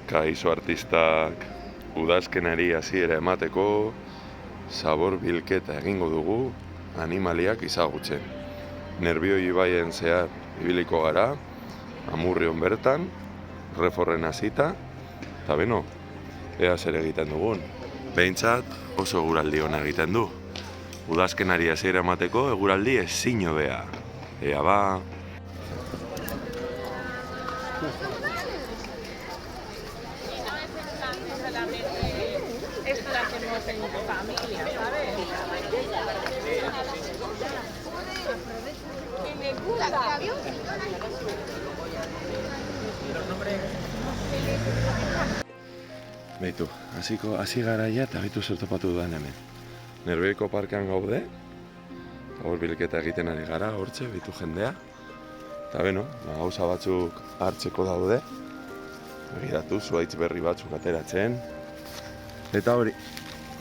Kaixo artistak udazkenari hasiera emateko zabor bilketa egingo dugu animaliak ezagutzen. Nerbioi ibaien zehar ibiliko gara, Amurrion bertan, Reforren hasita, eta beno, ea zer egiten dugun. Behintzat oso eguraldi ona egiten du. Udazkenari hasiera emateko eguraldi ezin hobea. Ea ba... Esto lo hacemos en familia, ¿sabes? Que me gusta. Beitu, hasi garaia eta beitu zer topatu dudan hemen. Nerbioiko parkean gaude, hor bilketa egiten ari gara, hortxe, beitu jendea. Eta beno, gauza batzuk hartzeko daude. Begiratu, zuhaitz berri batzuk ateratzen. Eta hori,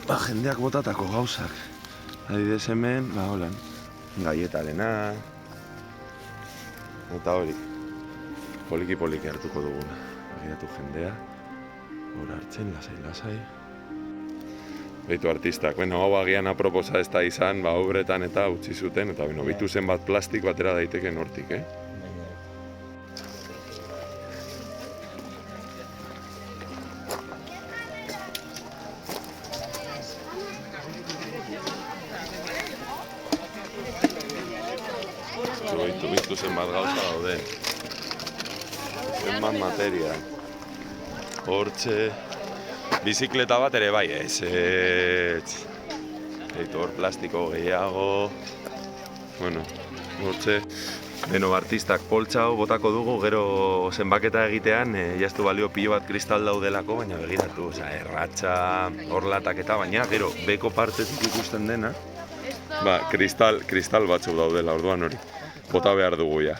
jendeak botatako gauzak. Adibidez hemen, holan, gaietarena. Eta hori, poliki-poliki hartuko duguna. Begiratu jendea. Hor hartzen, lasai. Beitu artistak, hau agian aproposa ez da izan, obretan eta utzi zuten, eta beitu zenbat plastiko atera daiteken hortik, Beitu zenbat gauza dauden. Zenbat materia. Hortxe, bizikleta bat ere bai, ez. Eitu hor plastiko gehiago. Hortxe. Beno, artistak poltsa hau botako dugu, gero zenbaketa egitean, jaztu balio pilo bat kristal daudelako, baina begiratu, erratxa, horlatak eta baina, gero, beko partetik ikusten dena, kristal batzuk daudela, orduan hori, bota behar dugu ja.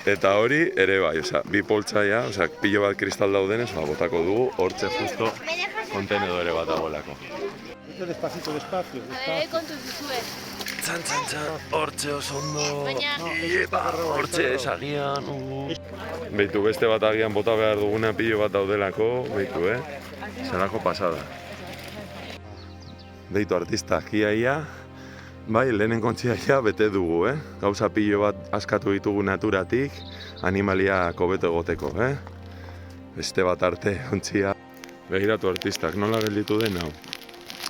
Eta hori ere bai, bi poltsa ja, pilo bat kristal daudenez, botako dugu, hortxe justo kontenedore bat dagoelako. Despacito. Kontu zuzue. Txan, hortxe oso ondo, hortxe esagian. Beitu beste bat agian bota behar duguna pilo bat daudelako, beitu, zelako pasada. Beitu artistak iaia, bai, lehenen kontziaia bete dugu, Gauza pilo bat askatu ditugu naturatik, animaliak hobeto egoteko, Beste bat arte, ontzia. Begiratu artistak, nola gelditu den hau.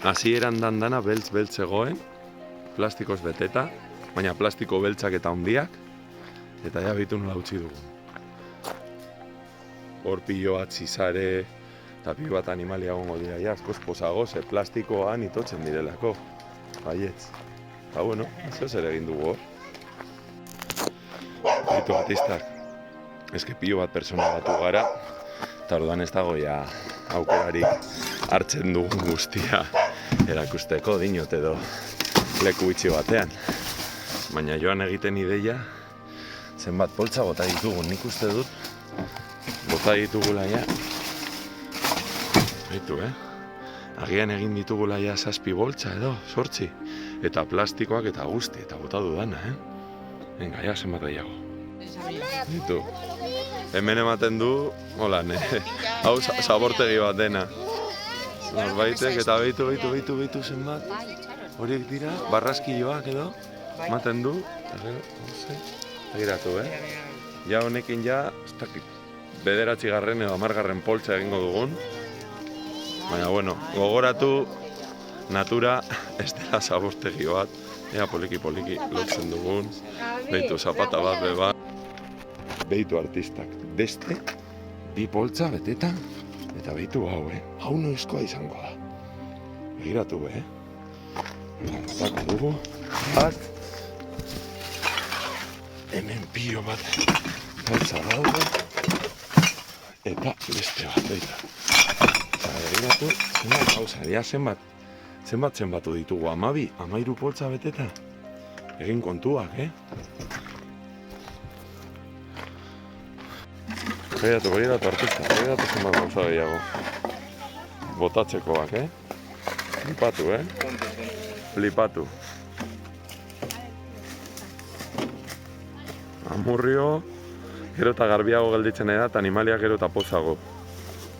Hasieran dana beltz egoen, plastikoz beteta, baina plastiko beltzak eta hondiak, eta ja bitu nola utzi dugu. Hor pilo bat zizare, eta pilo bat animalia gongo dira, askoz pozago, ze plastikoan itotzen direlako. Baietz. Eta ez zer egin dugu hor. Beitu artistak, eske pilo bat persona batu gara, eta orduan ez dago ja aukerarik hartzen dugun guztia erakusteko dinot edo leku itxi batean. Baina joan egiten ideia, zenbat poltsa bota ditugun, nik uste dut, bota ditugula ja. Beitu, agian egin ditugula ja 7 boltsa edo, 8. Eta plastikoak eta guzti, eta bota dudana, Venga, ja, zenbat gehiago. Beitu, hemen ematen du, holan, hau zabortegi bat dena. Norbaitek, eta beitu zenbat. Horiek dira, barraskilloak edo, ematen du, eta gero, begiratu, Ja honekin ja, ez dakit, 9. edo 10. poltsa egingo dugun. Baina, gogoratu, natura ez dela zabortegi bat, ea poliki lotzen dugun, beitu zapata bat beba. Beitu artistak, beste, 2 poltsa beteta, eta beitu hau, hau noizkoa izango da. Begiratu, Batako dugu, bat, hemen pilo bat poltsa daude, eta beste bat, beitu. Eta begiratu, zenbat gauza, zenbatu ditugu, 12 poltsa beteta, egin kontuak, Begiratu artista, begiratu zenbat gauza gehiago. Botatzekoak, Flipatu, Flipatu. Amurrio, gero eta garbiago gelditzen da, eta animaliak gero eta pozago.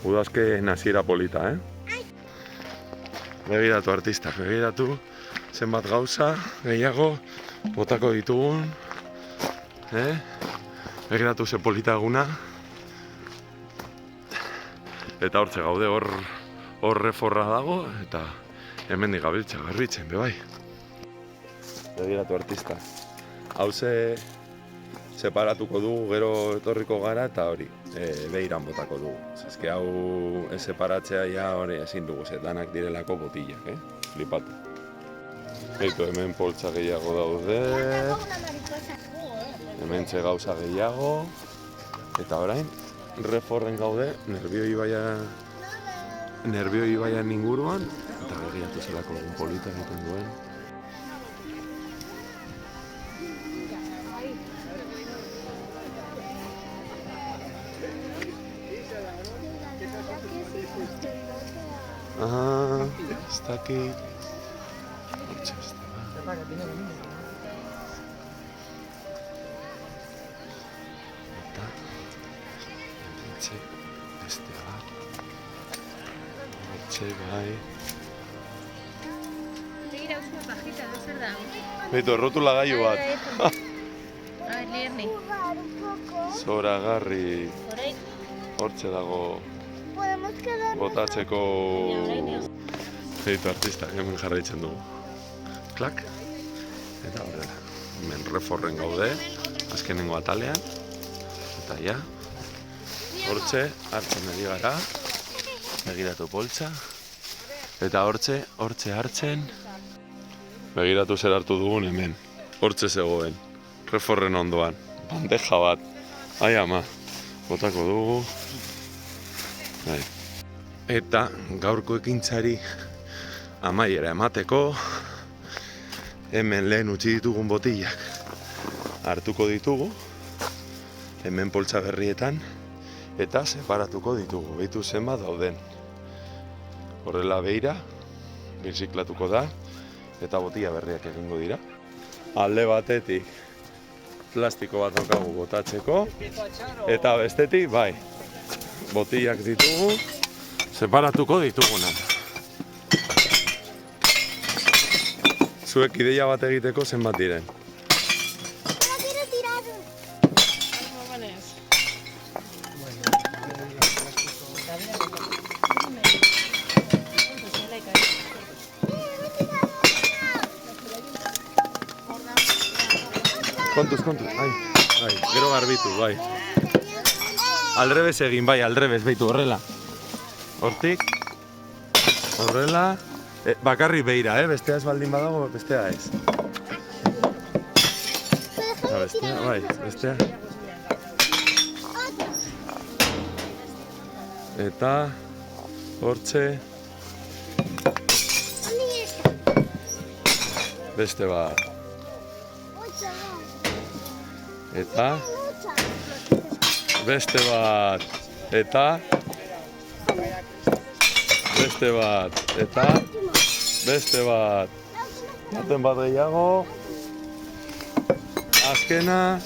Udazken hasiera polita, Begiratu artistak, begiratu zenbat gauza gehiago botako ditugun, Begiratu ze polita eguna. Eta hortze gaude, hor reforra dago, eta hemendik gabiltza garbitzen, bai. Begiratu artista. Hau separatuko dugu, gero etorriko gara, eta hori, behiran botako dugu. Zezke hau separatzea ja hori ezin dugu, danak direlako botilak, flipatu. Eitu, hemen poltsa gehiago daude, hemen txe gauza gehiago, eta orain, reforren gaude, Nervio ibaian inguruan, eta begiratu zelako egun polita egiten duen. Ez dakit. Hortxe beste bat. Eta hortxe beste bat. Hortxe bai. Begira usua bajita, no zer da. Beitu, errotula gailu bat. A ver, leerni. Zoragarri. Orain. Hortxe dago botatzeko... Beitu artistak, hemen jarraitzen dugu. Klak. Eta horrela. Hemen reforren gaude, azkenengo atalean. Eta ja. Hortxe, hartzen ari gara. Begiratu poltsa. Eta hortxe hartzen. Begiratu zer hartu dugun hemen. Hortxe zegoen. Reforren ondoan. Bandeja bat. Ai ama. Botako dugu. Bai. Eta gaurko ekintzari amaiera emateko hemen lehen utzi ditugun botilak hartuko ditugu hemen poltsa berrietan eta separatuko ditugu, behitu zenbat dauden. Horrela beira, birziklatuko da eta botila berriak egingo dira. Alde batetik plastiko bat daukagu botatzeko eta bestetik, bai, botilak ditugu, separatuko ditugunak. Zuek ideia bat egiteko zenbat diren. Kontuz, gero garbitu, bai. Aldrebes egin, bai, aldrebes, behitu, horrela. Hortik, horrela, bakarri beira, bestea ez baldin badago, bestea ez. Bestea, bai, bestea. Eta, hortxe, beste bat. Eta, beste bat, eta, beste bat, eta, beste bat. Jaten bat gehiago. Azkena,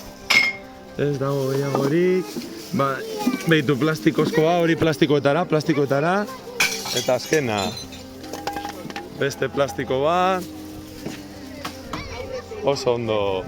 ez dago gehiagorik. Behitu plastikozkoa, hori plastikoetara. Eta azkena, beste plastiko bat. Oso ondo.